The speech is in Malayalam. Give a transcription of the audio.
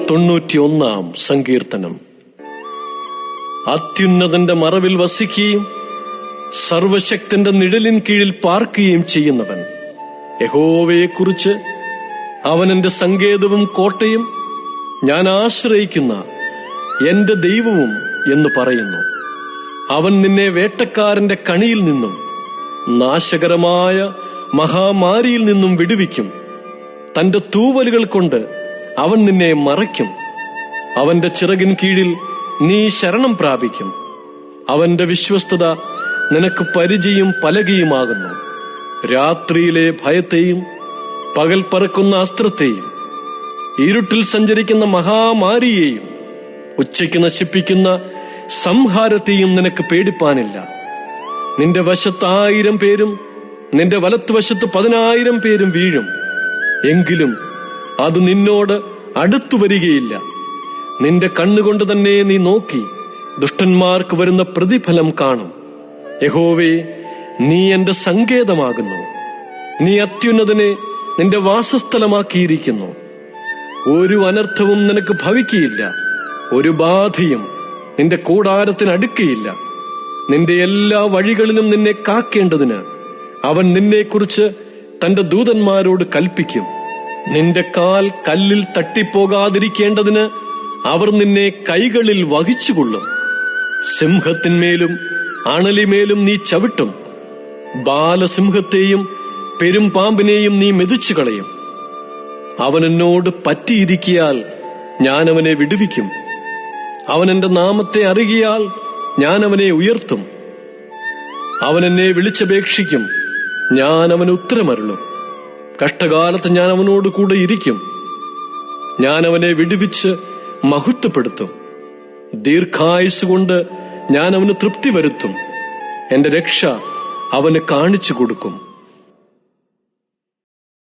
91 സങ്കീർത്തനം. അത്യുന്നതന്റെ മറവിൽ വസിക്കുകയും സർവശക്തന്റെ നിഴലിൻ കീഴിൽ പാർക്കുകയും ചെയ്യുന്നവൻ യഹോവയെക്കുറിച്ച്, അവൻ എന്റെ സങ്കേതവും കോട്ടയും ഞാൻ ആശ്രയിക്കുന്ന എന്റെ ദൈവവും എന്ന് പറയുന്നു. അവൻ നിന്നെ വേട്ടക്കാരന്റെ കണിയിൽ നിന്നും നാശകരമായ മഹാമാരിയിൽ നിന്നും വിടുവിക്കും. തന്റെ തൂവലുകൾ കൊണ്ട് അവൻ നിന്നെ മറയ്ക്കും. അവന്റെ ചിറകിൻ കീഴിൽ നീ ശരണം പ്രാപിക്കും. അവന്റെ വിശ്വസ്തത നിനക്ക് പരിചയും പലകയുമാകുന്നു. രാത്രിയിലെ ഭയത്തെയും പകൽ പറക്കുന്ന അസ്ത്രത്തെയും ഇരുട്ടിൽ സഞ്ചരിക്കുന്ന മഹാമാരിയെയും ഉച്ചയ്ക്ക് നശിപ്പിക്കുന്ന സംഹാരത്തെയും നിനക്ക് പേടിപ്പാനില്ല. നിന്റെ വശത്ത് 1000 പേരും നിന്റെ വലത്തുവശത്ത് 10,000 പേരും വീഴും, എങ്കിലും അത് നിന്നോട് അടുത്തു വരികയില്ല. നിന്റെ കണ്ണുകൊണ്ട് തന്നെ നീ നോക്കി ദുഷ്ടന്മാർക്ക് വരുന്ന പ്രതിഫലം കാണും. യഹോവേ, നീ എന്റെ സങ്കേതമാകുന്നു. നീ അത്യുന്നതനെ നിന്റെ വാസസ്ഥലമാക്കിയിരിക്കുന്നു. ഒരു അനർത്ഥവും നിനക്ക് ഭവിക്കുകയില്ല, ഒരു ബാധയും നിന്റെ കൂടാരത്തിന് അടുക്കുകയില്ല. നിന്റെ എല്ലാ വഴികളിലും നിന്നെ കാക്കേണ്ടതിന് അവൻ നിന്നെക്കുറിച്ച് തന്റെ ദൂതന്മാരോട് കൽപ്പിക്കും. നിന്റെ കാൽ കല്ലിൽ തട്ടിപ്പോകാതിരിക്കേണ്ടതിന് അവർ നിന്നെ കൈകളിൽ വഹിച്ചുകൊള്ളും. സിംഹത്തിന്മേലും അണലിമേലും നീ ചവിട്ടും. ബാലസിംഹത്തെയും പെരുമ്പാമ്പിനെയും നീ മെതിച്ചു കളയും. അവൻ എന്നോട് പറ്റിയിരിക്കിയാൽ ഞാൻ അവനെ വിടുവിക്കും. അവൻ എന്റെ നാമത്തെ അറിയിയാൽ ഞാൻ അവനെ ഉയർത്തും. അവൻ എന്നെ വിളിച്ചപേക്ഷിക്കും, ഞാൻ അവന് ഉത്തരമരുളും. കഷ്ടകാലത്ത് ഞാൻ അവനോട് കൂടെ ഇരിക്കും. ഞാൻ അവനെ വിടുവിച്ച് മഹത്വപ്പെടുത്തും. ദീർഘായുസ്സുകൊണ്ട് ഞാൻ അവന് തൃപ്തി വരുത്തും. എന്റെ രക്ഷ അവന് കാണിച്ചു കൊടുക്കും.